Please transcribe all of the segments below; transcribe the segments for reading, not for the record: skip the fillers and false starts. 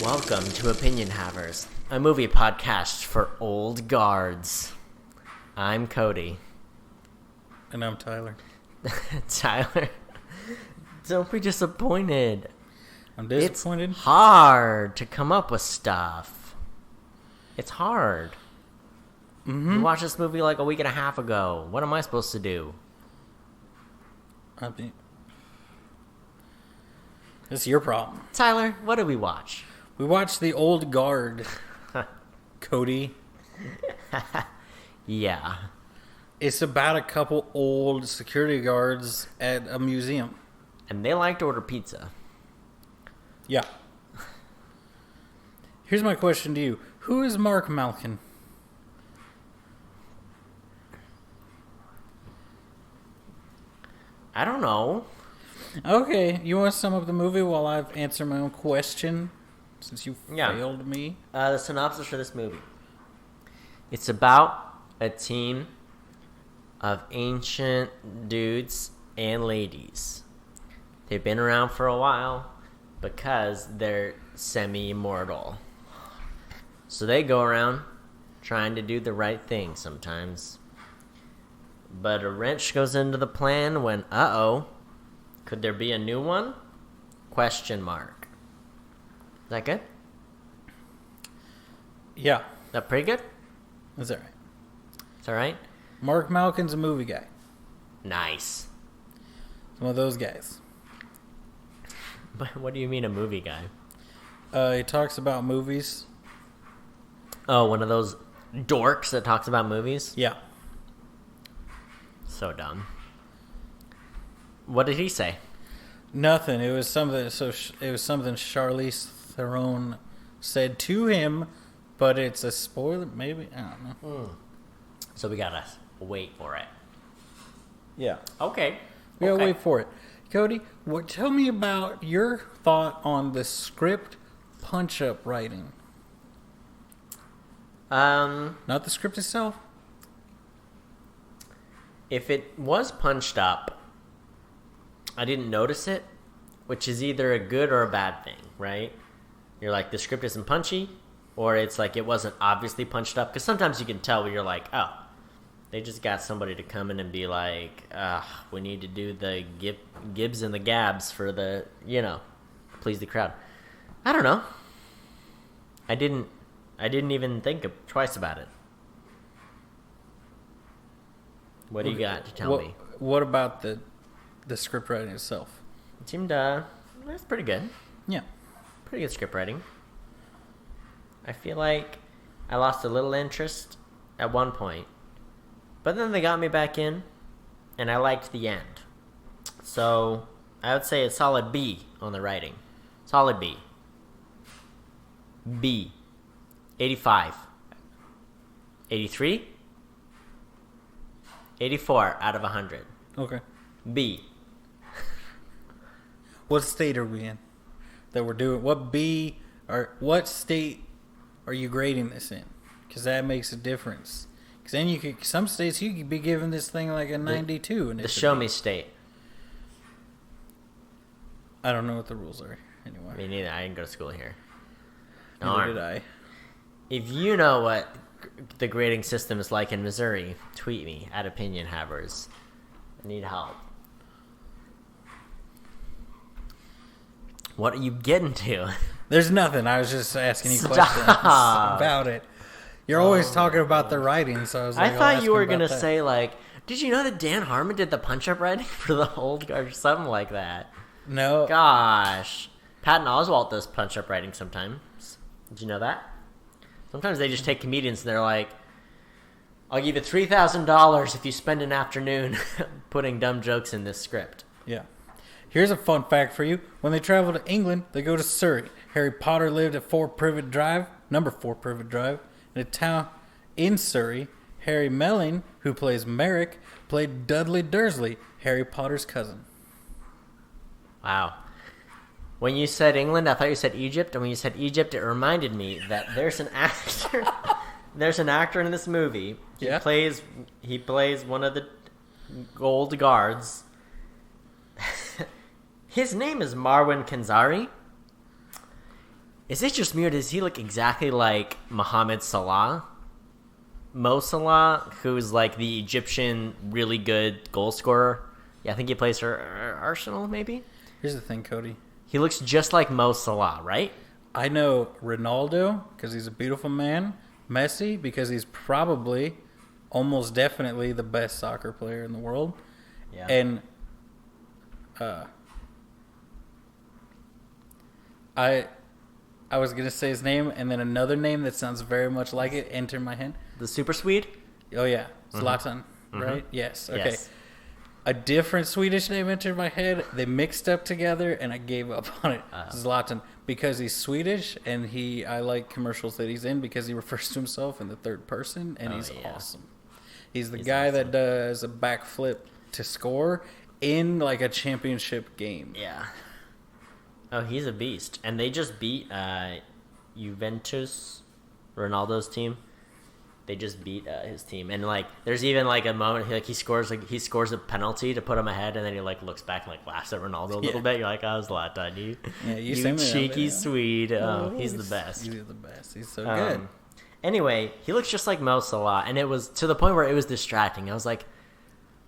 Welcome to Opinion Havers, a movie podcast for old guards. I'm Cody. And I'm Tyler. Tyler, don't be disappointed. I'm disappointed. It's hard to come up with stuff. It's hard. We watched this movie like a week and a half ago. What am I supposed to do? It's your problem. Tyler, what did we watch? We watched The Old Guard. Cody. Yeah. It's about a couple old security guards at a museum. And they like to order pizza. Yeah. Here's my question to you. Who is Mark Malkin? I don't know. Okay, you want to sum up the movie while I answer my own question? Since you failed me. The synopsis for this movie. It's about a team of ancient dudes and ladies. They've been around for a while because they're semi-immortal. So they go around trying to do the right thing sometimes. But a wrench goes into the plan when, could there be a new one? Question mark. Is that good? Yeah. Is that pretty good? That's all right. It's all right? Mark Malkin's a movie guy. Nice. One of those guys. But what do you mean a movie guy? He talks about movies. Oh, one of those dorks that talks about movies? Yeah. So dumb. What did he say? Nothing. It was something. It was something Charlize Theron said to him, but it's a spoiler. Maybe I don't know. So we gotta wait for it. Yeah. Okay. We gotta wait for it. Cody, tell me about your thought on the script punch-up writing. Not the script itself. If it was punched up, I didn't notice it, which is either a good or a bad thing, right? You're like, the script isn't punchy, or it's like it wasn't obviously punched up. Because sometimes you can tell where you're like, oh, they just got somebody to come in and be like, we need to do the gibs and the gabs for the, please the crowd. I don't know. I didn't even think twice about it. What do you got to tell me? What about the script writing itself? It seemed, that's pretty good. Yeah. Pretty good script writing. I feel like I lost a little interest at one point, but then they got me back in, and I liked the end. So I would say a solid B on the writing. Solid B. B. 85. 83? 84 out of 100. Okay. B. What state are we in that we're doing? What state are you grading this in? Because that makes a difference. Because then some states you could be giving this thing like a 92. The show me state. I don't know what the rules are anyway. Me neither. I didn't go to school here. Neither did I. If you know what the grading system is like in Missouri, tweet me at Opinion Havers. I need help. What are you getting to? There's nothing. I was just asking you questions about it. You're always talking about the writing, so I was like, I thought you were going to say, like, did you know that Dan Harmon did the punch-up writing for the Old Guard or something like that? No. Gosh. Patton Oswalt does punch-up writing sometimes. Did you know that? Sometimes they just take comedians and they're like, I'll give you $3,000 if you spend an afternoon putting dumb jokes in this script. Yeah. Here's a fun fact for you. When they travel to England, they go to Surrey. Harry Potter lived at number 4 Privet Drive, in a town in Surrey. Harry Melling, who plays Merrick, played Dudley Dursley, Harry Potter's cousin. Wow. When you said England, I thought you said Egypt, and when you said Egypt, it reminded me that there's an actor. There's an actor in this movie. He plays one of the old guards. His name is Marwan Kenzari. Is it just me or does he look exactly like Mohamed Salah? Mo Salah, who's like the Egyptian really good goal scorer. Yeah, I think he plays for Arsenal, maybe? Here's the thing, Cody. He looks just like Mo Salah, right? I know Ronaldo because he's a beautiful man. Messi because he's probably, almost definitely, the best soccer player in the world. Yeah. And I was gonna say his name, and then another name that sounds very much like it entered my head. The Super Swede? Oh yeah, Zlatan, right? Yes. Okay. Yes. A different Swedish name entered my head. They mixed up together, and I gave up on it. Zlatan, because he's Swedish, and I like commercials that he's in because he refers to himself in the third person, and he's awesome. He's the guy that does a backflip to score in like a championship game. Yeah. Oh, he's a beast. And they just beat Juventus, Ronaldo's team. They just beat his team. And like there's even like a moment he scores a penalty to put him ahead, and then he like looks back and like laughs at Ronaldo a little bit. You're like, I was Zlatan, you. Yeah, you cheeky Swede. Oh, he's the best. He's the best. He's so good. Anyway, he looks just like Mo Salah, and it was to the point where it was distracting. I was like,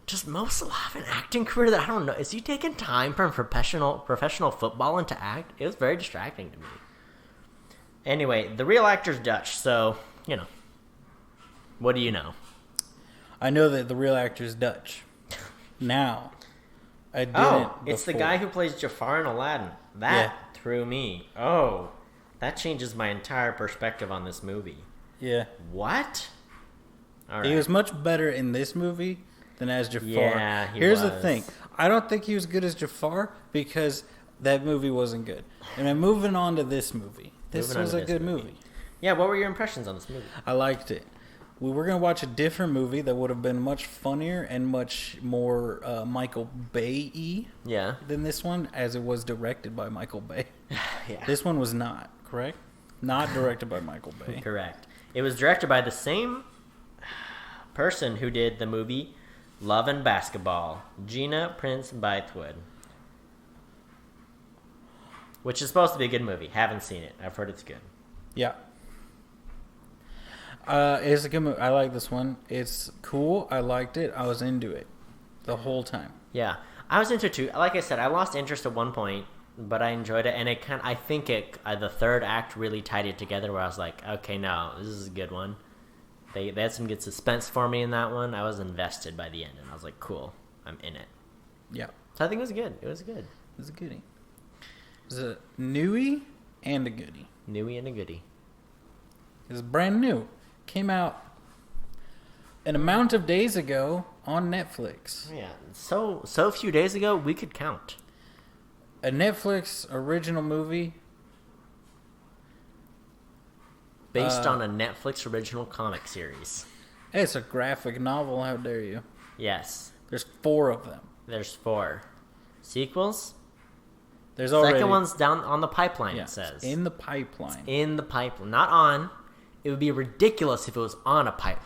does Mo Salah have an acting career that I don't know? Is he taking time from professional football into act? It was very distracting to me. Anyway, the real actor's Dutch, so, you know. What do you know? I know that the real actor's Dutch. Now, I didn't. Oh, it's the before. guy who plays Jafar in Aladdin. That threw me. Oh, that changes my entire perspective on this movie. Yeah. What? All right. He was much better in this movie than as Jafar. Yeah, Here's the thing. I don't think he was good as Jafar because that movie wasn't good. And I'm moving on to this movie. This was a good movie. Yeah, what were your impressions on this movie? I liked it. We were going to watch a different movie that would have been much funnier and much more Michael Bay-y than this one, as it was directed by Michael Bay. Yeah. This one was not, correct? Not directed by Michael Bay. Correct. It was directed by the same person who did the movie Love and Basketball, Gina Prince Bythewood. Which is supposed to be a good movie. Haven't seen it. I've heard it's good. Yeah. It's a good movie. I like this one. It's cool. I liked it. I was into it the whole time. Yeah. I was into it too. Like I said, I lost interest at one point, but I enjoyed it. And I think the third act really tied it together where I was like, okay, no, this is a good one. They had some good suspense for me in that one. I was invested by the end, and I was like, cool, I'm in it. Yeah. So I think it was good. It was good. It was a goodie. It was a newie and a goodie. Newie and a goodie. It was brand new. Came out an amount of days ago on Netflix. Yeah, so few days ago, we could count. A Netflix original movie. Based on a Netflix original comic series. It's a graphic novel, how dare you. Yes. There's 4 of them. There's 4. Sequels? There's already... Second one's down on the pipeline, it says. In the pipeline. In the pipeline. Not on. It would be ridiculous if it was on a pipe.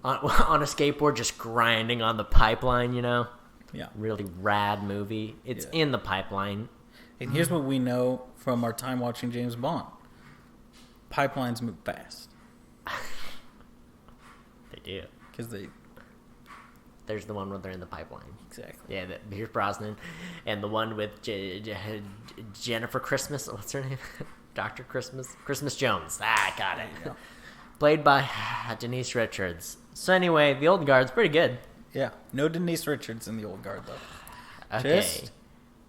On a skateboard just grinding on the pipeline, you know? Yeah. Really rad movie. It's in the pipeline. And here's what we know from our time watching James Bond. Pipelines move fast. They do. Because There's the one where they're in the pipeline. Exactly. Yeah, Pierce Brosnan. And the one with Jennifer Christmas. What's her name? Dr. Christmas? Christmas Jones. Ah, got it. Played by Denise Richards. So anyway, The Old Guard's pretty good. Yeah. No Denise Richards in The Old Guard, though. Okay. Just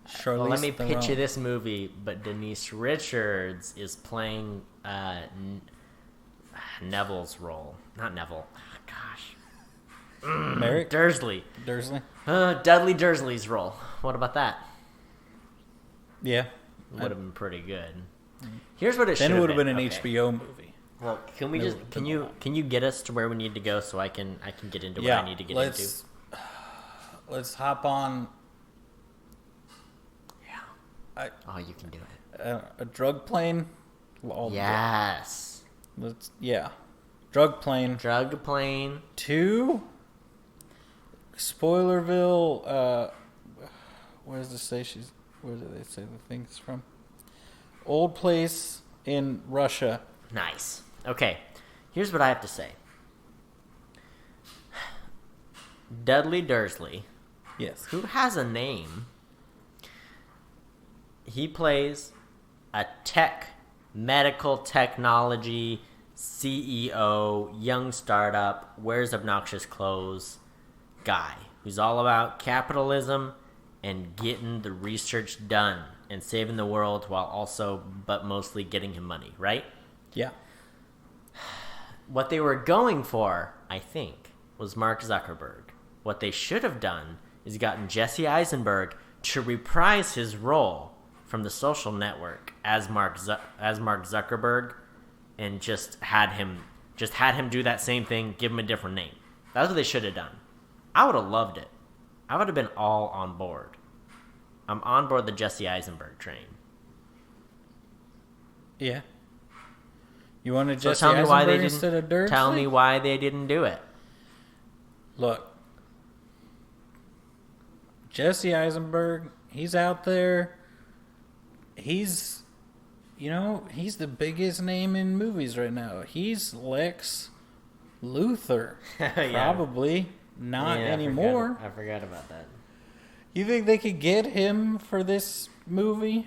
Charlize Well, let me Theron. pitch you this movie, but Denise Richards is playing Neville's role. Not Neville. Gosh. Merrick? Dursley. Dursley? Dudley Dursley's role. What about that? Yeah. Would have been pretty good. Here's what it should Then have it would have been an Okay. HBO movie. Well, can we No, just can you get us to where we need to go so I can get into what Yeah. I need to get Let's let's hop on into? Oh, you can do it. a drug plane. Yes. Drug plane. Drug plane. To Spoilerville. Where does it say she's? Where do they say the thing's from? Old place in Russia. Nice. Okay, here's what I have to say. Dudley Dursley, Yes. who has a name, he plays a medical technology CEO, young startup, wears obnoxious clothes guy who's all about capitalism and getting the research done and saving the world while also, but mostly getting him money, right? Yeah. What they were going for, I think, was Mark Zuckerberg. What they should have done is gotten Jesse Eisenberg to reprise his role from The Social Network as Mark Zuckerberg, and just had him do that same thing, give him a different name. That's what they should have done. I would have loved it. I would have been all on board. I'm on board the Jesse Eisenberg train. Yeah. You wanted So Jesse tell me why they Eisenberg didn't. instead of Dursley? Tell me why they didn't do it. Look. Jesse Eisenberg, he's out there. He's the biggest name in movies right now. He's Lex Luthor. Yeah. Probably not anymore. I forgot about that. You think they could get him for this movie?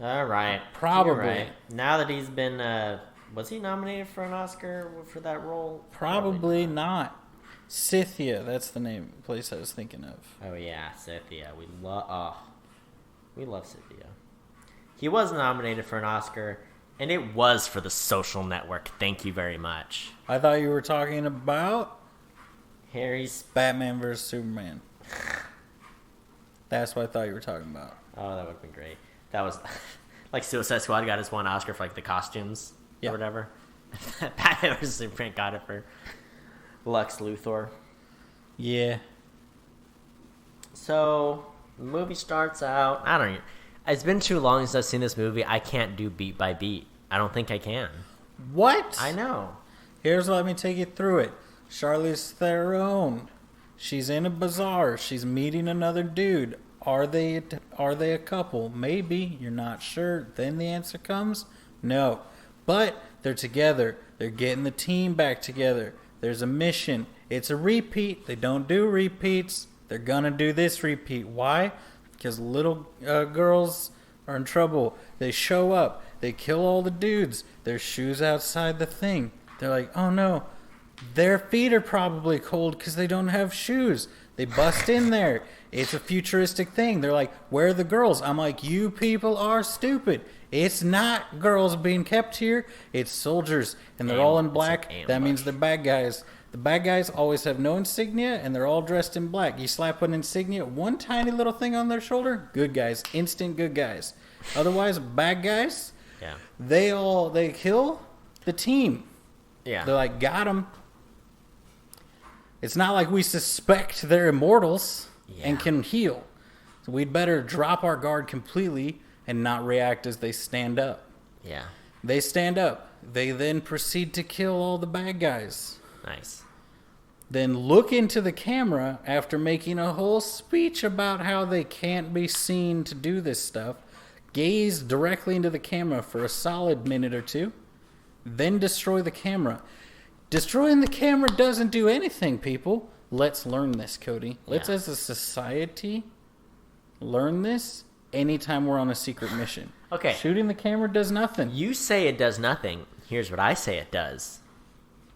All right. Probably. You're right. Now that he's been, was he nominated for an Oscar for that role? Probably not. Scythia, that's the place I was thinking of. Oh yeah, Scythia. We love Scythia. He was nominated for an Oscar, and it was for The Social Network. Thank you very much. I thought you were talking about Harry's. Batman vs. Superman. That's what I thought you were talking about. Oh, that would have been great. That was like Suicide Squad got his one Oscar for like the costumes or whatever. Batman vs. Superman got it for Lex Luthor. Yeah. So the movie starts out. I don't know. It's been too long since I've seen this movie. I can't do beat by beat. I don't think I can. What? I know. Let me take you through it. Charlize Theron. She's in a bazaar. She's meeting another dude. Are they a couple? Maybe. You're not sure. Then the answer comes, no. But they're together. They're getting the team back together. There's a mission. It's a repeat. They don't do repeats. They're gonna do this repeat. Why? Because little girls are in trouble. They show up. They kill all the dudes. There's shoes outside the thing. They're like, oh no. Their feet are probably cold because they don't have shoes. They bust in there. It's a futuristic thing. They're like, where are the girls? I'm like, you people are stupid. It's not girls being kept here. It's soldiers. And they're all in black. That means they're bad guys. The bad guys always have no insignia, and they're all dressed in black. You slap an insignia, one tiny little thing on their shoulder, good guys. Instant good guys. Otherwise, bad guys, Yeah. they kill the team. Yeah. They're like, got them. It's not like we suspect they're immortals and can heal. So we'd better drop our guard completely and not react as they stand up. Yeah. They stand up. They then proceed to kill all the bad guys. Nice. Then look into the camera after making a whole speech about how they can't be seen to do this stuff. Gaze directly into the camera for a solid minute or two. Then destroy the camera. Destroying the camera doesn't do anything, people. Let's learn this, Cody. Let's, as a society, learn this anytime we're on a secret mission. Okay. Shooting the camera does nothing. You say it does nothing. Here's what I say it does.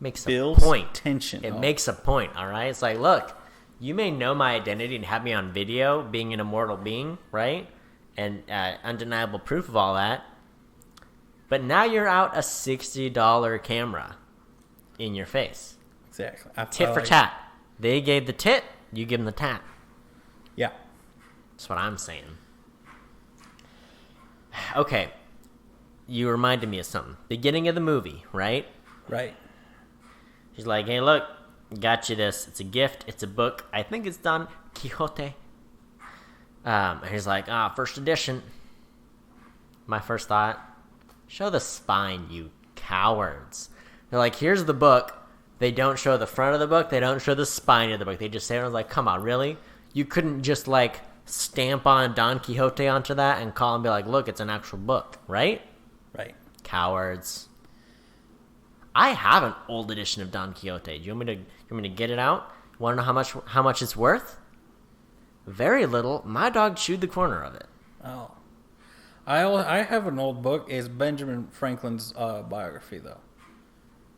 Makes Builds a point. tension. It makes a point, all right? It's like, look, you may know my identity and have me on video being an immortal being, right? And undeniable proof of all that. But now you're out a $60 camera in your face. Exactly. Tit for tat. They gave the tit, you give them the tat. Yeah. That's what I'm saying. Okay. You reminded me of something. Beginning of the movie, right? Right. She's like, hey, look, got you this. It's a gift. It's a book. I think it's Don Quixote. And he's like, first edition. My first thought, show the spine, you cowards. They're like, here's the book. They don't show the front of the book. They don't show the spine of the book. They just say, I was like, come on, really? You couldn't just, like, stamp on Don Quixote onto that and call and be like, look, it's an actual book, right? Right. Cowards. I have an old edition of Don Quixote. Do you want me to get it out? Want to know how much it's worth? Very little. My dog chewed the corner of it. Oh. I have an old book. It's Benjamin Franklin's biography, though.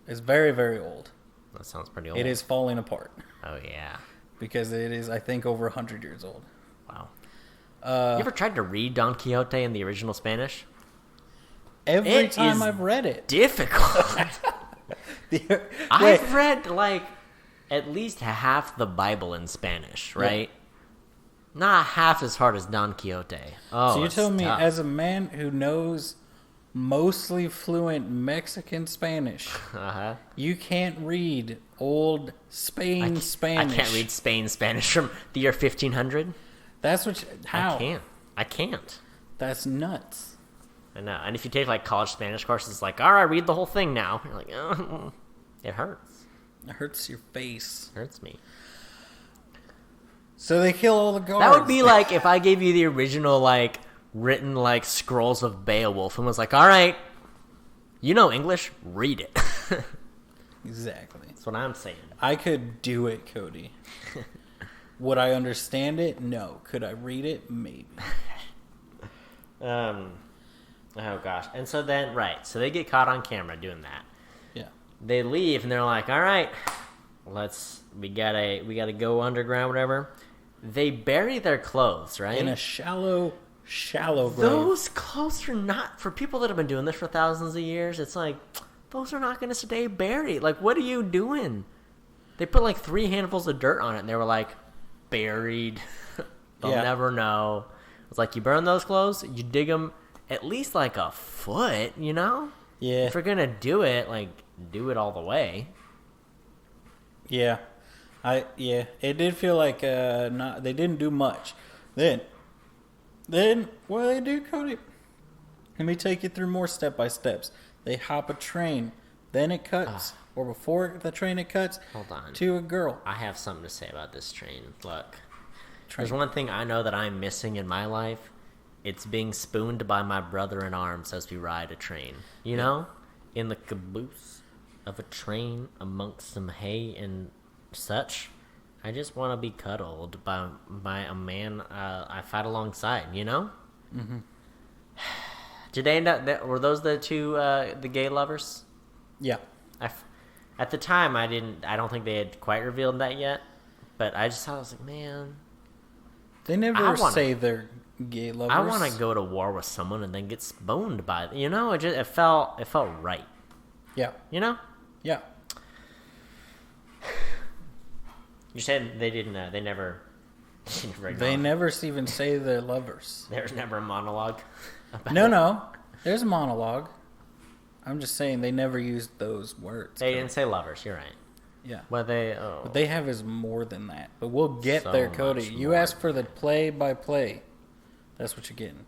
It's very, very old. That sounds pretty old. It is falling apart. Oh, yeah. Because it is, I think, over 100 years old. Wow. You ever tried to read Don Quixote in the original Spanish? Every time I've read it. Difficult. I've read, like, at least half the Bible in Spanish, right? Yeah. Not half as hard as Don Quixote. Oh, so you tell me, tough. as a man who knows mostly fluent Mexican Spanish, you can't read old Spanish. I can't read Spain Spanish from the year 1500. That's what. How? I can't. That's nuts. I know. And if you take like college Spanish courses, it's like, all right, read the whole thing now. You're like, oh, it hurts. It hurts your face. It hurts me. So they kill all the guards. That would be like if I gave you the original, like, written, like, scrolls of Beowulf and was like, all right, you know English, read it. Exactly. That's what I'm saying. I could do it, Cody. Would I understand it? No. Could I read it? Maybe. Oh, gosh. And so then, right, so they get caught on camera doing that. Yeah. They leave, and they're like, all right, we gotta go underground, whatever. They bury their clothes, right? In a shallow grave. Those clothes are not, for people that have been doing this for thousands of years, it's like, those are not going to stay buried. Like, what are you doing? They put like 3 handfuls of dirt on it, and they were like, buried. They'll never know. It's like, you burn those clothes, you dig them at least like a foot, you know? Yeah. If you're going to do it, like, do it all the way. Yeah. It did feel like they didn't do much. Then what do they do, Cody? Let me take you through more step by steps. They hop a train, then it cuts, or before the train it cuts. Hold on. To a girl. I have something to say about this train. Look, there's one thing I know that I'm missing in my life. It's being spooned by my brother in arms as we ride a train. You know, in the caboose of a train amongst some hay and such. I just want to be cuddled by a man I fight alongside, you know? Mm-hmm. Did they end up, were those the two, the gay lovers? Yeah. At the time, I don't think they had quite revealed that yet, but I just thought, I was like, man. They never say they're gay lovers. I want to go to war with someone and then get boned by, you know? It felt right. Yeah. You know? Yeah. You said they didn't. They never. They never even say they're lovers. There's never a monologue. No. There's a monologue. I'm just saying they never used those words. They didn't say lovers. You're right. Yeah. What they have is more than that. But we'll get so there, Cody. You asked for the play-by-play. That's what you're getting.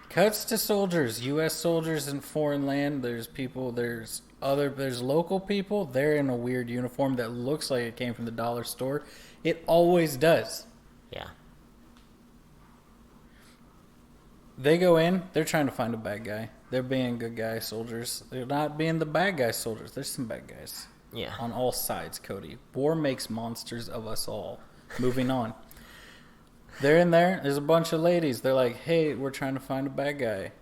Cuts to soldiers. U.S. soldiers in foreign land. There's people. There's local people. They're in a weird uniform that looks like it came from the dollar store. It always does. Yeah. They go in. They're trying to find a bad guy. They're being good guy soldiers. They're not being the bad guy soldiers. There's some bad guys. Yeah. On all sides, Cody. War makes monsters of us all. Moving on. They're in there. There's a bunch of ladies. They're like, hey, we're trying to find a bad guy.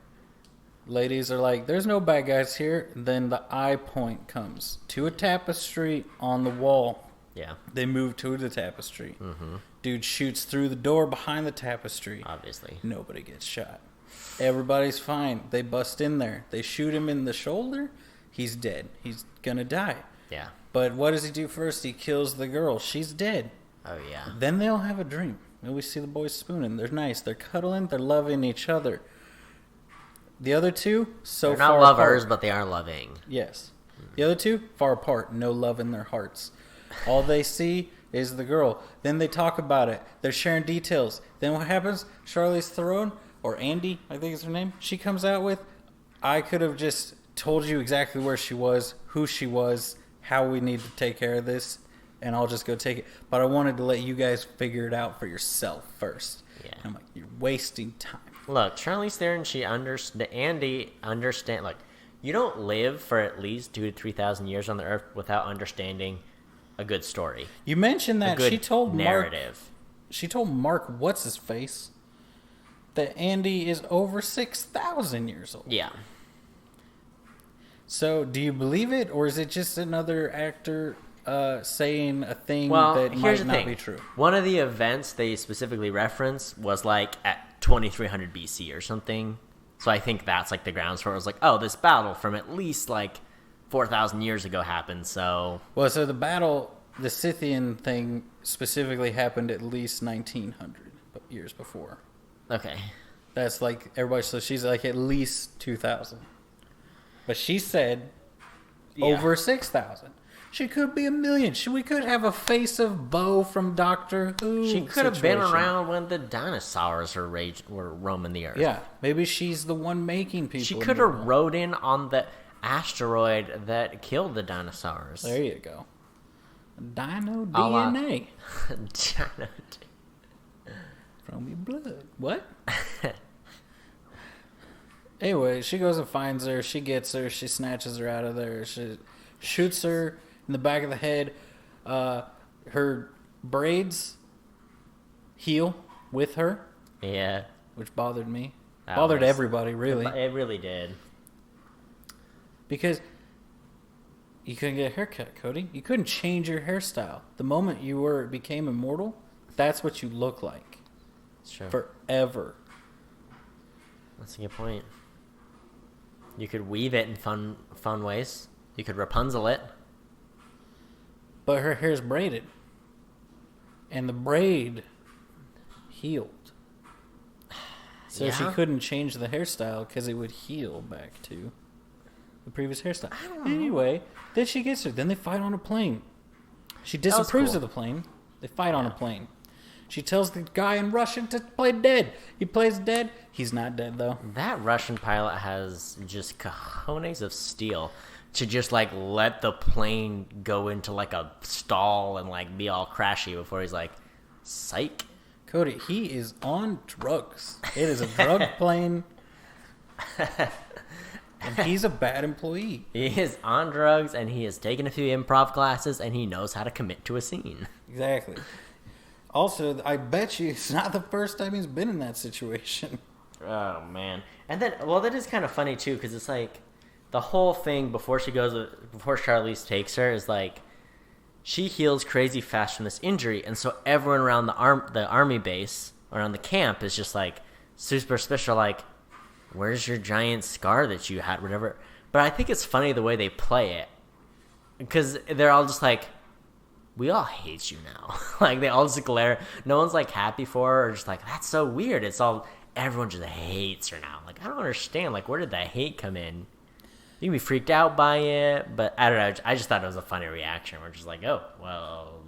Ladies are like, there's no bad guys here. Then the eye point comes to a tapestry on the wall. Yeah. They move to the tapestry. Mm-hmm. Dude shoots through the door behind the tapestry. Obviously. Nobody gets shot. Everybody's fine. They bust in there. They shoot him in the shoulder. He's dead. He's going to die. Yeah. But what does he do first? He kills the girl. She's dead. Oh, yeah. Then they all have a dream. And we see the boys spooning. They're nice. They're cuddling. They're loving each other. The other two, they're not lovers, but they are loving. Yes. The other two, far apart. No love in their hearts. All they see is the girl. Then they talk about it. They're sharing details. Then what happens? Charlize Theron, or Andy, I think is her name, she comes out with, I could have just told you exactly where she was, who she was, how we need to take care of this, and I'll just go take it. But I wanted to let you guys figure it out for yourself first. Yeah. And I'm like, you're wasting time. Look, Charlize Theron, Andy understand. Like, you don't live for at least 2,000 to 3,000 years on the earth without understanding a good story, You mentioned a that good she told narrative. Mark what's his face that Andy is over 6,000 years old. Yeah. So, do you believe it, or is it just another actor saying a thing Well, that here's might the not thing. be true? One of the events they specifically reference was like at 2300 BC or something. So I think that's like the grounds for it. It was like, oh, this battle from at least like 4,000 years ago happened. So Well, so the Scythian thing specifically happened at least 1900 years before. okay, That's like everybody. So she's like at least 2,000, but she said Yeah. over 6,000. She could be a million. We could have a face of Bo from Doctor Who. she could have been situation. around when the dinosaurs were roaming the earth. Yeah, maybe she's the one making people. She could have rode in on the asteroid that killed the dinosaurs. There you go. Dino A la- DNA from your blood. What? Anyway, she goes and finds her. She gets her. She snatches her out of there. She shoots her in the back of the head. Her braids heal with her, Yeah, which bothered me. That Bothered was- everybody, really. it really did. Because you couldn't get a haircut, Cody. You couldn't change your hairstyle. The moment you became immortal, that's what you look like. It's true. Forever. That's a good point. You could weave it in fun ways. You could Rapunzel it. But her hair's braided. And the braid healed. So she Yeah? couldn't change the hairstyle because it would heal back to the previous hairstyle. Anyway, then she gets her. Then they fight on a plane. She was disapproves cool. of the plane. They fight on a plane. She tells the guy in Russian to play dead. He plays dead. He's not dead, though. That Russian pilot has just cojones of steel to just like let the plane go into like a stall and like be all crashy before he's like, psych. Cody, he is on drugs. It is a drug plane. And he's a bad employee. He is on drugs and he has taken a few improv classes and he knows how to commit to a scene. Exactly. Also, I bet you it's not the first time he's been in that situation. Oh man! And then, well, that is kind of funny too, because it's like the whole thing before Charlize takes her is like she heals crazy fast from this injury, and so everyone around the army base around the camp is just like super special, like, where's your giant scar that you had, whatever. But I think it's funny the way they play it, because they're all just like, we all hate you now. Like, they all just glare. No one's like happy for her or just like, that's so weird. It's all, everyone just hates her now. Like, I don't understand. Like, where did that hate come in? You can be freaked out by it, but I don't know. I just thought it was a funny reaction. We're just like, oh, well,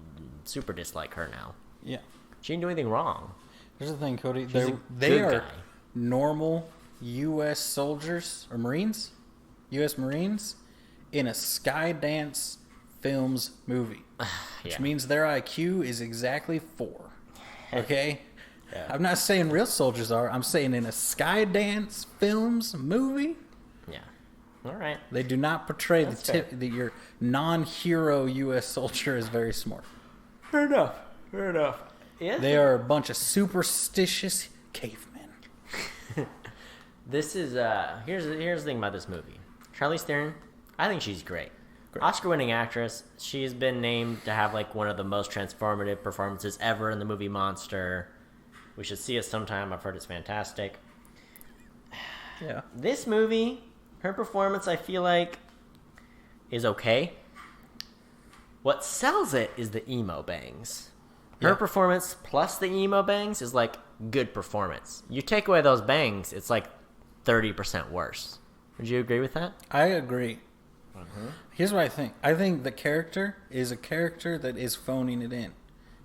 super dislike her now. Yeah. She didn't do anything wrong. Here's the thing, Cody. She's a They good are guy. normal U.S. soldiers or Marines, U.S. Marines, in a Skydance Films movie. Which Yeah. means their IQ is exactly 4. Okay? Yeah. I'm not saying real soldiers are. I'm saying in a Skydance Films movie, Yeah. All right. they do not portray That's that your non-hero U.S. soldier is very smart. Fair enough. Fair enough. Yeah. They are a bunch of superstitious cavemen. This is here's the thing about this movie. Charlize Theron, I think she's great. Oscar-winning actress. She's been named to have like one of the most transformative performances ever in the movie Monster. We should see it sometime. I've heard it's fantastic. Yeah. This movie, her performance, I feel like, is okay. What sells it is the emo bangs. Her Yeah. performance plus the emo bangs is like good performance. You take away those bangs, it's like 30% worse. Would you agree with that? I agree. Here's what I think. I think the character is a character that is phoning it in.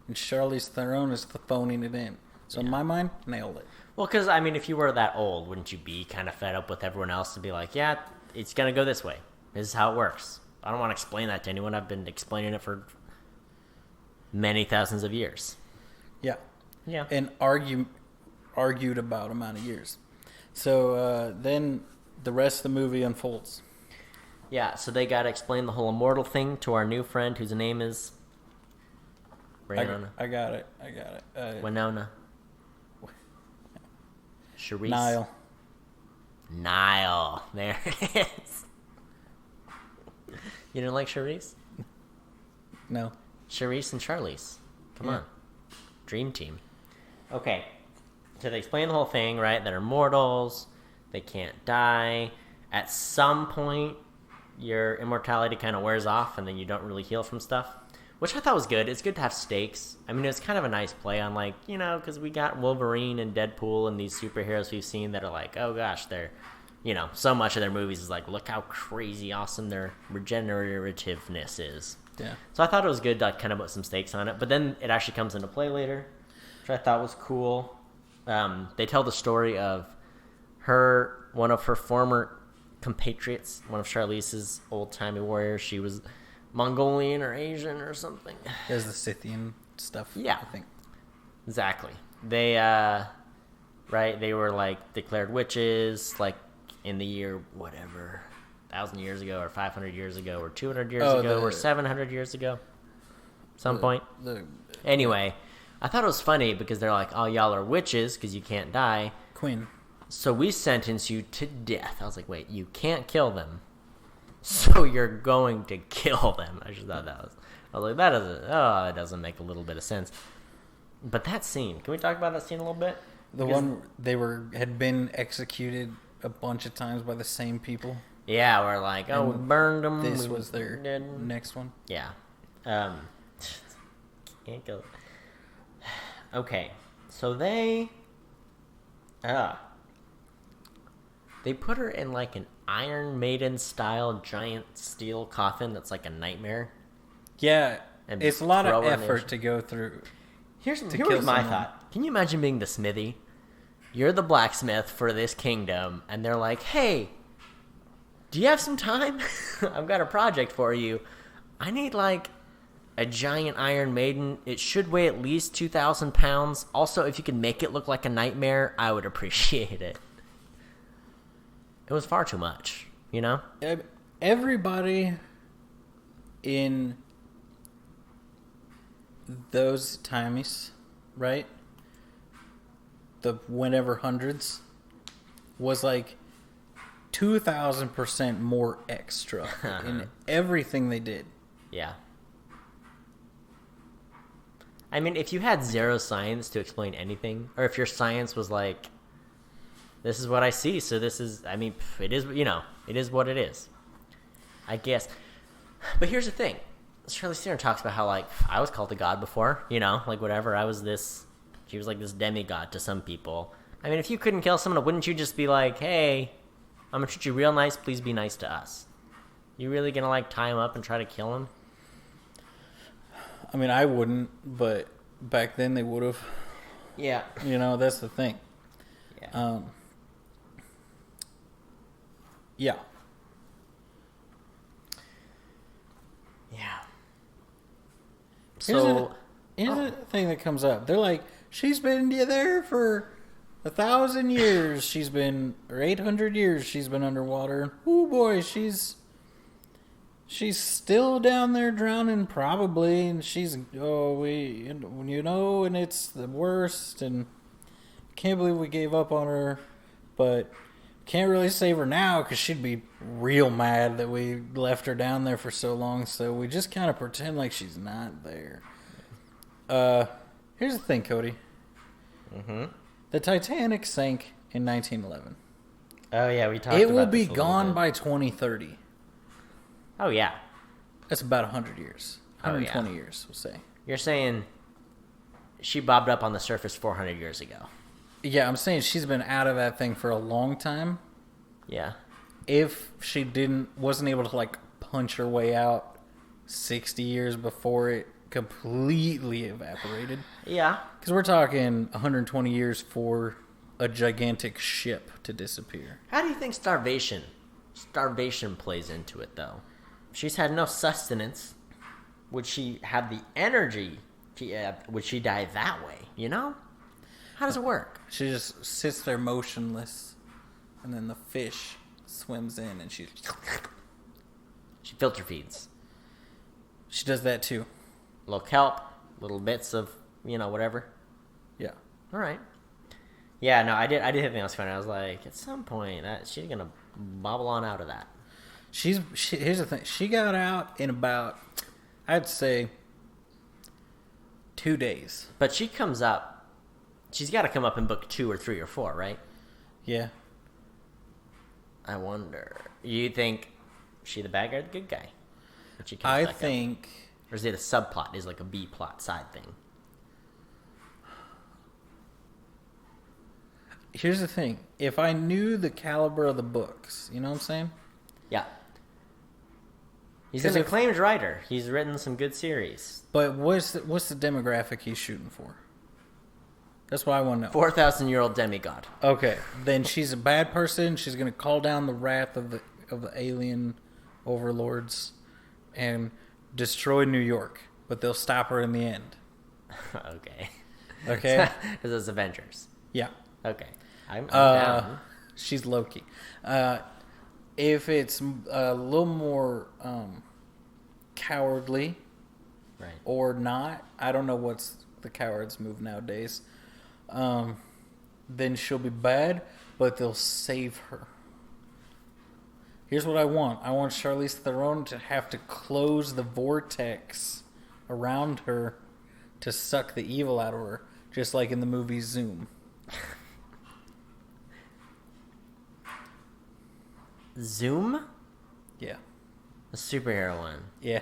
And Charlize Theron is the phoning it in. So in my mind, nailed it. Well, because, I mean, if you were that old, wouldn't you be kind of fed up with everyone else to be like, yeah, it's going to go this way. This is how it works. I don't want to explain that to anyone. I've been explaining it for many thousands of years. Yeah. Yeah. And argued about amount of years. So then the rest of the movie unfolds. Yeah, so they got to explain the whole immortal thing to our new friend whose name is I got it. Winona. Charisse. Niall. There it is. You didn't like Charisse? No. Charisse and Charlize. Come Yeah. on. Dream team. Okay. So they explain the whole thing, right? They're immortals. They can't die. At some point, your immortality kind of wears off and then you don't really heal from stuff. Which I thought was good. It's good to have stakes. I mean, it's kind of a nice play on, like, you know, because we got Wolverine and Deadpool and these superheroes we've seen that are like, oh gosh, they're, you know, so much of their movies is like, look how crazy awesome their regenerativeness is. Yeah. So I thought it was good to like, kind of put some stakes on it. But then it actually comes into play later, which I thought was cool. They tell the story of one of her former compatriots, one of Charlize's old-timey warriors. She was Mongolian or Asian or something. There's the Scythian stuff. Yeah. I think. Exactly. They, right, they were, like, declared witches, like, in the year, whatever, 1,000 years ago or 500 years ago or 200 years ago or 700 years ago. Some point. Anyway, I thought it was funny because they're like, oh, y'all are witches because you can't die. Queen. So we sentence you to death. I was like, wait, you can't kill them. So you're going to kill them. I just thought I was like, that doesn't make a little bit of sense. But that scene, can we talk about that scene a little bit? The one they had been executed a bunch of times by the same people. Yeah, we're like, oh, we burned them. This was their next one. Yeah. Can't go. Okay, so they put her in like an Iron Maiden style giant steel coffin that's like a nightmare. Yeah, And it's a lot of throw her in effort to go through. Here's kill my someone. thought. Can you imagine being the smithy? You're the blacksmith for this kingdom, and they're like, hey, do you have some time? I've got a project for you. I need like a giant Iron Maiden. It should weigh at least 2,000 pounds. Also, if you can make it look like a nightmare, I would appreciate it. It was far too much, you know? Everybody in those times, right? The whenever hundreds was like 2,000% more extra in everything they did. Yeah. I mean, if you had zero science to explain anything, or if your science was like, this is what I see, so this is, I mean, it is, you know, it is what it is, I guess. But here's the thing. Charlize Theron talks about how, like, I was called a god before, you know, like, whatever, she was like this demigod to some people. I mean, if you couldn't kill someone, wouldn't you just be like, hey, I'm gonna treat you real nice, please be nice to us? You really gonna, like, tie him up and try to kill him? I mean, I wouldn't, but back then they would have. Yeah. You know, that's the thing. Yeah. Yeah. Yeah. Here's So, the thing that comes up. They're like, she's been there for 1,000 years. Or 800 years she's been underwater. Oh boy, she's still down there drowning probably. And and it's the worst. And can't believe we gave up on her. But can't really save her now because she'd be real mad that we left her down there for so long. So we just kind of pretend like she's not there. Here's the thing, Cody. mm-hmm. The Titanic sank in 1911. Oh, yeah, we talked about It will this be a little gone bit. by 2030. Oh, yeah. That's about 100 years. Oh, 120 yeah. years, we'll say. You're saying she bobbed up on the surface 400 years ago. Yeah, I'm saying she's been out of that thing for a long time. Yeah. If she wasn't able to like punch her way out 60 years before it completely evaporated. Yeah. Because we're talking 120 years for a gigantic ship to disappear. How do you think starvation plays into it, though? She's had no sustenance. Would she have the energy? Would she die that way, you know? How does it work? She just sits there motionless, and then the fish swims in, and she filter feeds. She does that too. Little kelp, little bits of, whatever. Yeah. All right. Yeah, no, I did think that was funny. I was like, at some point, she's going to bobble on out of that. Here's the thing. She got out in about, I'd say, 2 days. But she comes up. She's got to come up in book 2 or 3 or 4, right? Yeah. I wonder. You think she the bad guy or the good guy? When she comes I back think... Up? Or is it a subplot? Is it like a B plot side thing? Here's the thing. If I knew the caliber of the books, you know what I'm saying? Yeah. He's an acclaimed writer. He's written some good series. But what's the demographic he's shooting for? That's what I want to know. 4,000-year-old demigod. Okay, then she's a bad person. She's going to call down the wrath of the alien overlords and destroy New York. But they'll stop her in the end. Okay. Okay? Because it's Avengers. Yeah. Okay. I'm down. She's Loki. If it's a little more cowardly, right, or not, I don't know what's the coward's move nowadays, then she'll be bad, but they'll save her. Here's what I want. I want Charlize Theron to have to close the vortex around her to suck the evil out of her, just like in the movie Zoom. Zoom? Yeah. The superhero one. Yeah.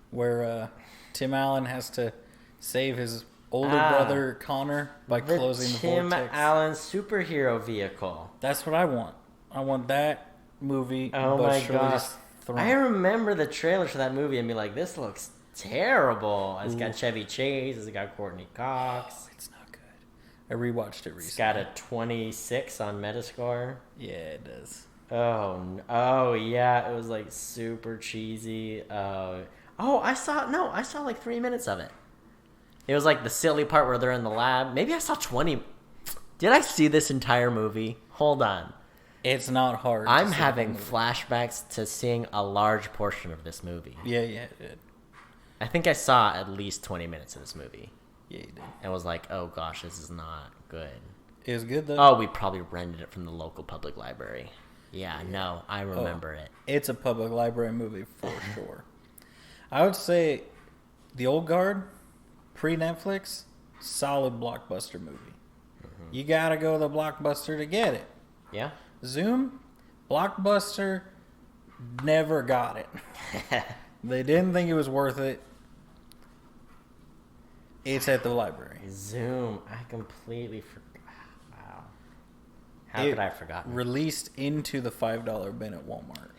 Where Tim Allen has to save his older brother Connor by closing the Tim vortex. Allen superhero vehicle. That's what I want. I want that movie. Oh but my Charlize gosh. Theron. I remember the trailers for that movie and be like, this looks terrible. It's got Chevy Chase. It's got Courtney Cox. Oh, it's not good. I rewatched it recently. It's got a 26 on Metascore. Yeah, it does. Oh yeah, it was like super cheesy. I saw like 3 minutes of it. It was like the silly part where they're in the lab. Maybe I saw 20. Did I see this entire movie? Hold on. It's not hard. I'm having flashbacks to seeing a large portion of this movie. Yeah, it did. I think I saw at least 20 minutes of this movie. Yeah, you did. And was like, oh gosh, this is not good. It was good though. Oh, we probably rented it from the local public library. Yeah, no, I remember it. It's a public library movie for sure. I would say The Old Guard, pre-Netflix, solid blockbuster movie. Mm-hmm. You gotta go to the blockbuster to get it. Yeah? Zoom, blockbuster, never got it. They didn't think it was worth it. It's at the library. Zoom, I completely forgot. Wow. How could I have forgotten? Released into the $5 bin at Walmart.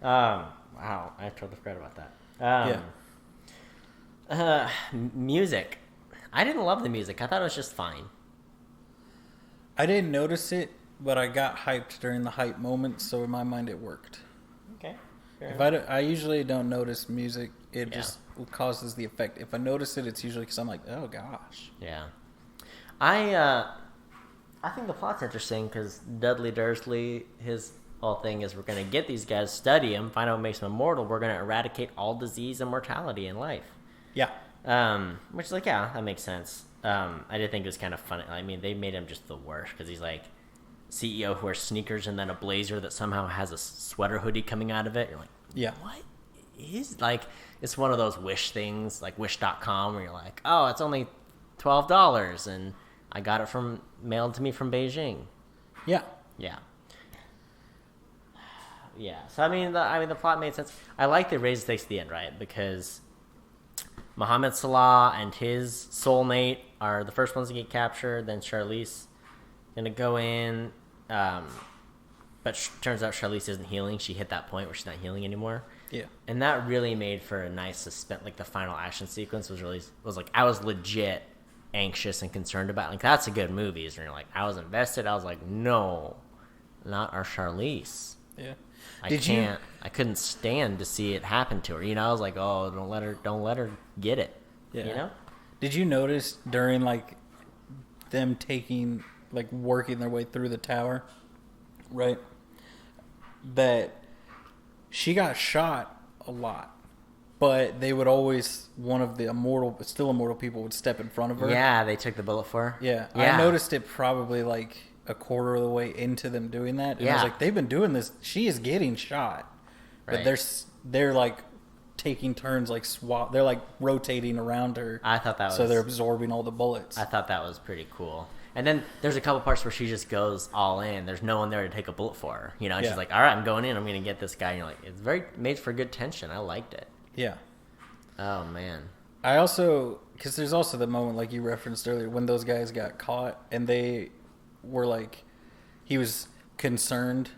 Wow, I totally forgot about that. Music. I didn't love the music. I thought it was just fine. I didn't notice it, but I got hyped during the hype moment, so in my mind it worked. Okay. I usually don't notice music. It just causes the effect. If I notice it, it's usually because I'm like, oh gosh. Yeah. I think the plot's interesting because Dudley Dursley, his whole thing is we're going to get these guys, study them, find out what makes them immortal. We're going to eradicate all disease and mortality in life. Yeah. Which is like, yeah, that makes sense. I did think it was kind of funny. I mean, they made him just the worst because he's like CEO who wears sneakers and then a blazer that somehow has a sweater hoodie coming out of it. You're like, yeah, what is like? It's one of those Wish things, like Wish.com, where you're like, oh, it's only $12 and I got it mailed to me from Beijing. Yeah. Yeah. Yeah. So I mean, the plot made sense. I like they raised the stakes at the end, right? Because Mohammed Salah and his soulmate are the first ones to get captured. Then Charlize gonna go in, but turns out Charlize isn't healing. She hit that point where she's not healing anymore. Yeah. And that really made for a nice suspense. Like the final action sequence was like I was legit anxious and concerned about. Like that's a good movie. And you're like I was invested. I was like, no, not our Charlize. Yeah. I couldn't stand to see it happen to her. You know, I was like, oh, don't let her get it. Yeah. You know? Did you notice during like them taking like working their way through the tower, right? That she got shot a lot, but they would always one of the still immortal people would step in front of her. Yeah, they took the bullet for her. Yeah, Yeah. I noticed it probably like a quarter of the way into them doing that, and I was Yeah. like, they've been doing this. She is getting shot, but Right. they're like taking turns, like swap. They're like rotating around her. I thought that was So they're absorbing all the bullets. I thought that was pretty cool. And then there's a couple parts where she just goes all in. There's no one there to take a bullet for her. You know, and Yeah. she's like, all right, I'm going in. I'm going to get this guy. And you're like, it's very made for good tension. I liked it. Yeah. Oh, man. I also, because there's also the moment like you referenced earlier when those guys got caught and they were like, he was concerned.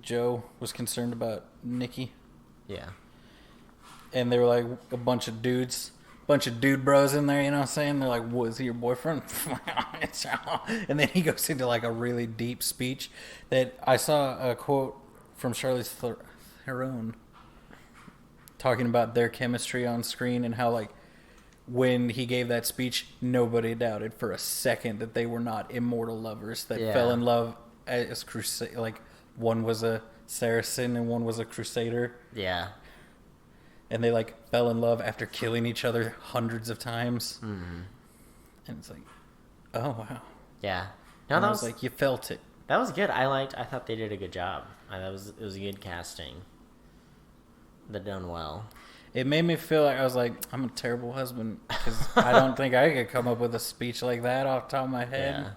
Joe was concerned about Nikki, Yeah. and they were like a bunch of dudes. Bunch of dude bros in there, you know what I'm saying? They're like, "Was he your boyfriend?" And then he goes into like a really deep speech that I saw a quote from Charlize Theron talking about their chemistry on screen and how like when he gave that speech, nobody doubted for a second that they were not immortal lovers that Yeah. fell in love as crusade. Like one was a Saracen and one was a Crusader. Yeah. And they like fell in love after killing each other hundreds of times. Mm-hmm. And it's like, oh wow. Yeah. No, And that I was like you felt it. that was good. I thought they did a good job. It was a good casting. They done well. It made me feel like I was like, I'm a terrible husband because I don't think I could come up with a speech like that off the top of my head. Yeah.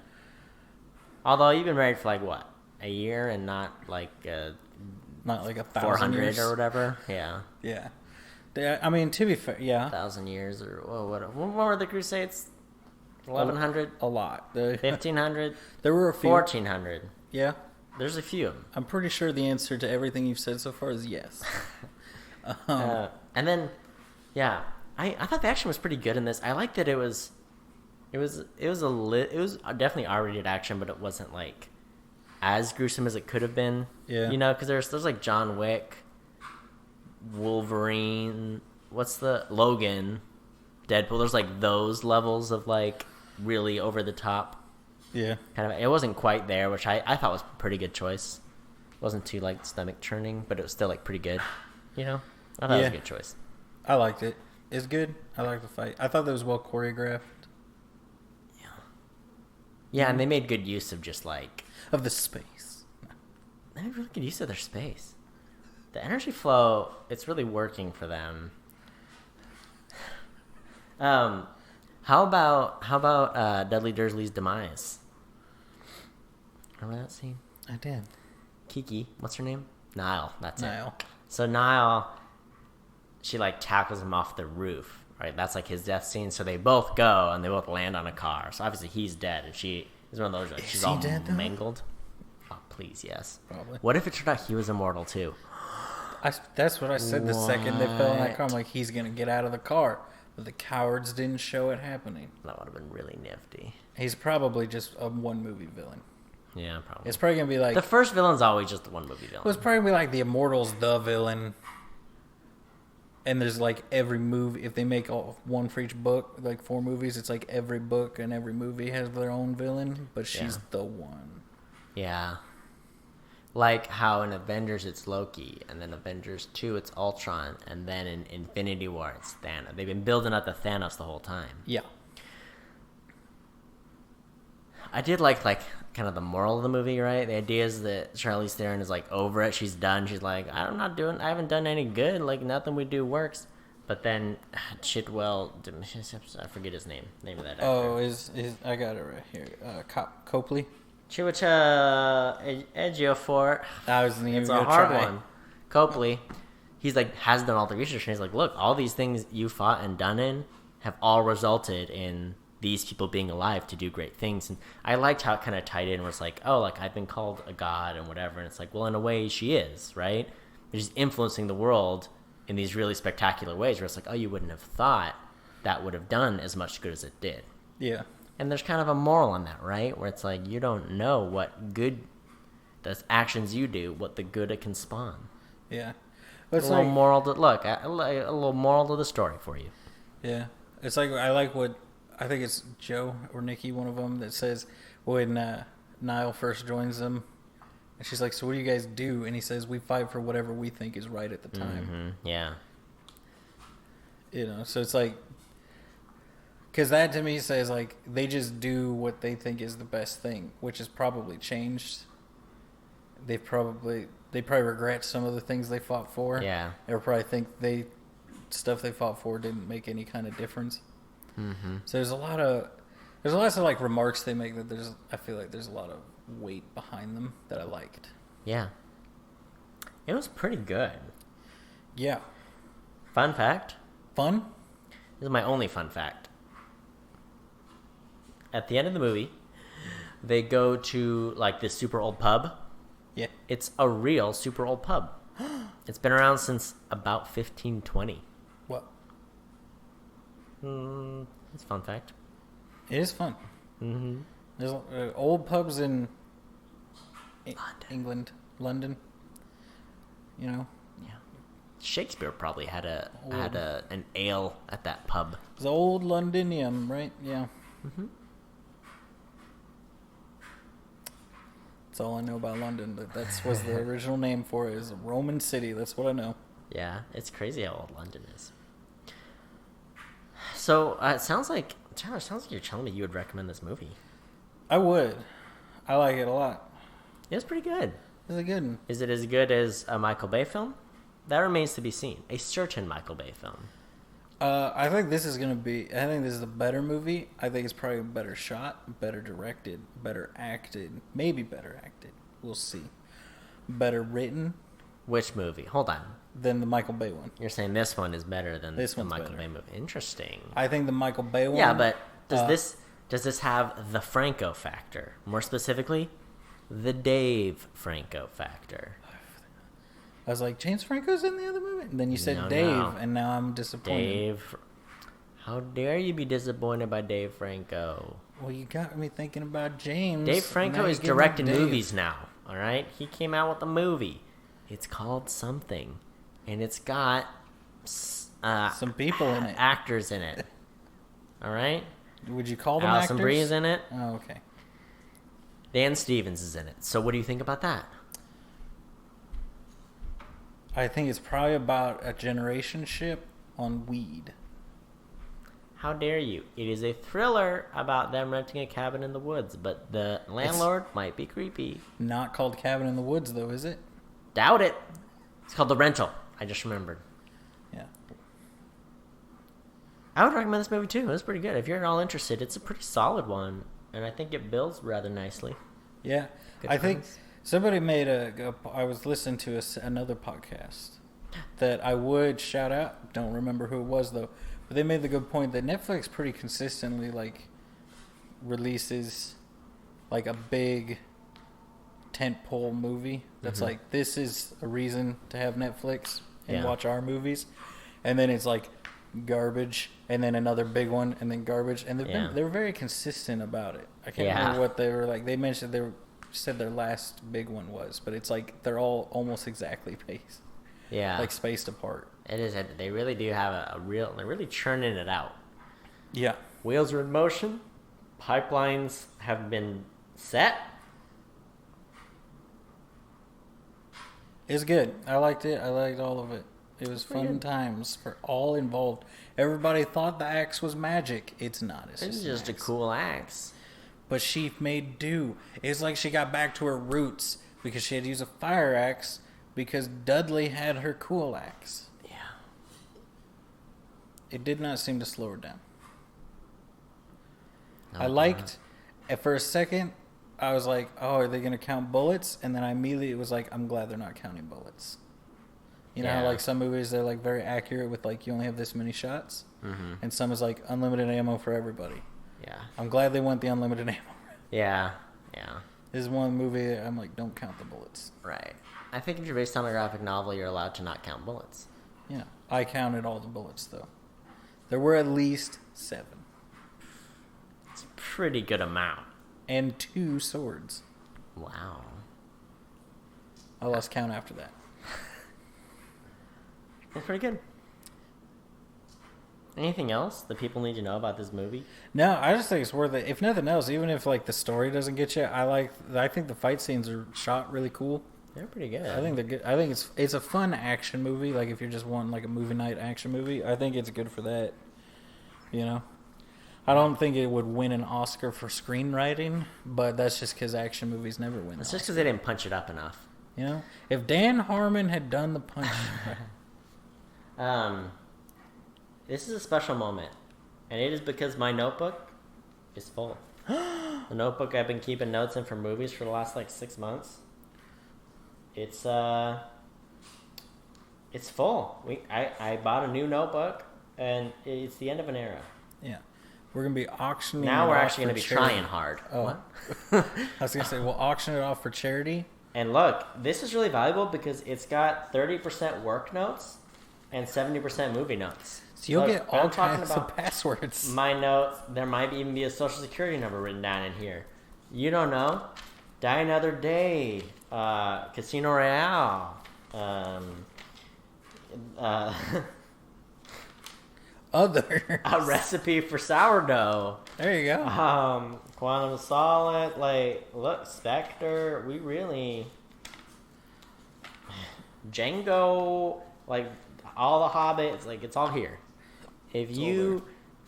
Although you've been married for like what, a year and not like Not like 1,000 400 years. or whatever. Yeah. Yeah. I mean, to be fair, yeah, 1,000 years or what were the Crusades? 1,100, a lot. 1,500, There were a few. 1,400. Yeah. There's a few of them. I'm pretty sure the answer to everything you've said so far is yes. And then, yeah, I thought the action was pretty good in this. I liked that it was definitely R-rated action, but it wasn't like as gruesome as it could have been. Yeah. You know, because there's like John Wick, Wolverine, Logan, Deadpool. There's like those levels of like really over the top Yeah. kind of. It wasn't quite there, which I thought was a pretty good choice. It wasn't too like stomach churning, but it was still like pretty good. You know, I thought it was a good choice. I liked it. It's good. I like the fight. I thought that was well choreographed. Yeah, and they made good use of just like Of the space. they made really good use of their space. The energy flow, it's really working for them. How about Dudley Dursley's demise? Remember that scene? I did. Kiki, what's her name? Niall. That's it. Niall. So Niall, she like tackles him off the roof. Right, that's like his death scene. So they both go and they both land on a car. So obviously he's dead, and she is one of those. Like, she's he all dead, though? mangled. Oh, please, yes. Probably. What if it turned out he was immortal too? That's what I said the second they fell in that car. I'm What? like, he's going to get out of the car. But the cowards didn't show it happening. That would have been really nifty. He's probably just a one-movie villain. Yeah, probably. It's probably going to be like... The first villain's always just the one movie villain. Well, it's probably like the Immortals, the villain. And there's like every movie, if they make one for each book, like 4 movies, it's like every book and every movie has their own villain, but she's Yeah. the one. Yeah. Like how in Avengers it's Loki, and then Avengers 2 it's Ultron, and then in Infinity War it's Thanos. They've been building up the Thanos the whole time. Yeah. I did like kind of the moral of the movie, right? The idea is that Charlize Theron is like over it. She's done. She's like, I haven't done any good. Like nothing we do works. But then Chitwell, I forget his name of that actor. Oh, I got it right here. Copley. Chiwetel Ejiofor. I was even It's gonna a hard try. one. Copley. He's like has done all the research, and he's like, look, all these things you fought and done in have all resulted in these people being alive to do great things. And I liked how it kind of tied in where it's like, oh, like I've been called a god and whatever. And it's like, well, in a way she is, right? She's influencing the world in these really spectacular ways where it's like, oh, you wouldn't have thought that would have done as much good as it did. Yeah. And there's kind of a moral in that, right? Where it's like, you don't know what good, the actions you do, what the good it can spawn. Yeah. A But it's little like, moral to, look, a little moral to the story for you. yeah. It's like I like what I think it's Joe or Nikki, one of them, that says when Niall first joins them, and she's like, "So what do you guys do?" And he says, "We fight for whatever we think is right at the time." Yeah. You know, so it's like, because that to me says like they just do what they think is the best thing, which has probably changed. They probably regret some of the things they fought for. Yeah. Or probably think stuff they fought for didn't make any kind of difference. Mm-hmm. So there's lots of like remarks they make that I feel like there's a lot of weight behind them that I liked. Yeah. It was pretty good. Yeah. Fun fact. Fun? This is my only fun fact. At the end of the movie, they go to like this super old pub. Yeah. It's a real super old pub. It's been around since about 1520. What? It's a fun fact. It is fun. Mm-hmm. There's old pubs in London. England, London. You know, Yeah. Shakespeare probably had an ale at that pub. it's old Londinium, right? Yeah. Mm-hmm. That's all I know about London. That's was the original name for it. Is a Roman city. That's what I know. Yeah, it's crazy how old London is. So it sounds like you're telling me you would recommend this movie. I would. I like it a lot. It's pretty good. It's a good one. Is it as good as a Michael Bay film? That remains to be seen. A certain Michael Bay film. I think this is gonna be. I think this is a better movie. I think it's probably better shot, better directed, better acted, maybe better acted. We'll see. Better written Which movie? Hold on. than the Michael Bay one. You're saying this one is better than This the one's Michael better. Bay movie. Interesting. I think the Michael Bay one. Yeah, but uh, does this have the Franco factor? More specifically, the Dave Franco factor. I was like, James Franco's in the other movie, and then you said No, Dave, no. and now I'm disappointed. Dave. How dare you be disappointed by Dave Franco? Well, you got me thinking about James. Dave Franco Now is you're giving me directing Dave. movies now, alright? He came out with a movie. It's called something. And it's got Some people in it. actors in it. Alright? Would you call them Alison actors? Brie is in it. Oh, okay. Dan Stevens is in it. So what do you think about that? I think it's probably about a generation ship on weed. How dare you? It is a thriller about them renting a cabin in the woods, but the landlord might be creepy. Not called Cabin in the Woods, though, is it? Doubt it. It's called The Rental. I just remembered. Yeah. I would recommend this movie too. It was pretty good. If you're at all interested, it's a pretty solid one, and I think it builds rather nicely. Yeah. Good I think premise. somebody made I was listening to another podcast that I would shout out. Don't remember who it was, though. But they made the good point that Netflix pretty consistently, like, releases, like, a big tentpole movie that's like, this is a reason to have Netflix and Yeah. watch our movies. And then it's like garbage, and then another big one, and then garbage. And they were very consistent about it. I can't remember what they were like. They mentioned said their last big one was, but it's like they're all almost exactly paced, Yeah. like spaced apart. It is. They really do have they're really churning it out. Yeah. Wheels are in motion. Pipelines have been set. It's good. I liked it. I liked all of it. It was pretty fun good. times for all involved. Everybody thought the axe was magic. It's not. It's It's just a an axe. cool axe. But she made do. It's like she got back to her roots because she had to use a fire axe because Dudley had her cool axe. Yeah. It did not seem to slow her down. No, I liked, for a second, I was like, oh, are they going to count bullets? And then I immediately was like, I'm glad they're not counting bullets. You know how, Yeah. like, some movies, they're, like, very accurate with, like, you only have this many shots? Mm-hmm. And some is, like, unlimited ammo for everybody. Yeah. I'm glad they went the unlimited ammo. Yeah. Yeah. This is one movie that I'm like, don't count the bullets. Right. I think if you're based on a graphic novel, you're allowed to not count bullets. Yeah. I counted all the bullets, though. There were at least 7. It's a pretty good amount. And 2 swords. Wow. I lost count after that. It's pretty good. Anything else that people need to know about this movie? No, I just think it's worth it. If nothing else, even if like the story doesn't get you, I think the fight scenes are shot really cool. They're pretty good. I think they're good. I think it's a fun action movie. Like if you're just wanting like a movie night action movie, I think it's good for that. You know, I don't think it would win an Oscar for screenwriting, but that's just because action movies never win. It's just because they didn't punch it up enough. You know, if Dan Harmon had done the punch. This is a special moment, and it is because my notebook is full. The notebook I've been keeping notes in for movies for the last like 6 months. It's full. I bought a new notebook, and it's the end of an era. Yeah, we're gonna be auctioning. Now it we're off actually gonna for be charity. trying hard. Oh. What? I was gonna say we'll auction it off for charity. And look, this is really valuable because it's got 30% work notes and 70% movie notes. So you'll Look, get all I'm talking kinds about of passwords. My notes, there might even be a social security number written down in here. You don't know. Die Another Day, Casino Royale, Other. A Recipe for Sourdough, There you go. Quantum of Solace, like, look, Spectre, we really... Django, like, all the Hobbits, like, it's all here. If you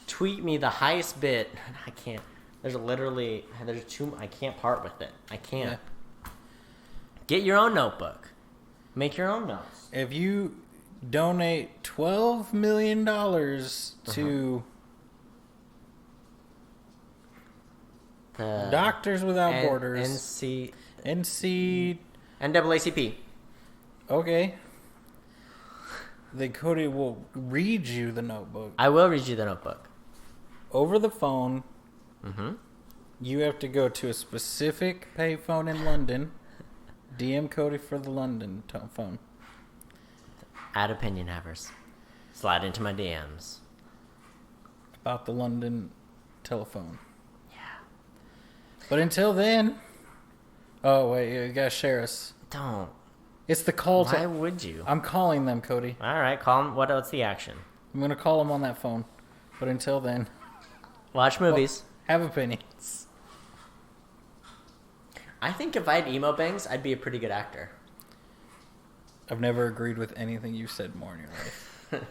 tweet me the highest bit, I can't, there's too, I can't part with it. I can't. Yeah. Get your own notebook. Make your own notes. If you donate $12 million to Doctors Without Borders, NAACP. Okay. Then Cody will read you the notebook. I will read you the notebook. Over the phone, Mm-hmm. you have to go to a specific payphone in London. DM Cody for the London phone. Add opinion havers. Slide into my DMs. About the London telephone. Yeah. But until then... Oh, wait, you gotta share us. Don't. It's the call Why to... would you? I'm calling them, Cody. All right, call them. What's the action? I'm gonna call them on that phone. But until then... Watch movies. Have opinions. I think if I had emo bangs, I'd be a pretty good actor. I've never agreed with anything you've said more in your life.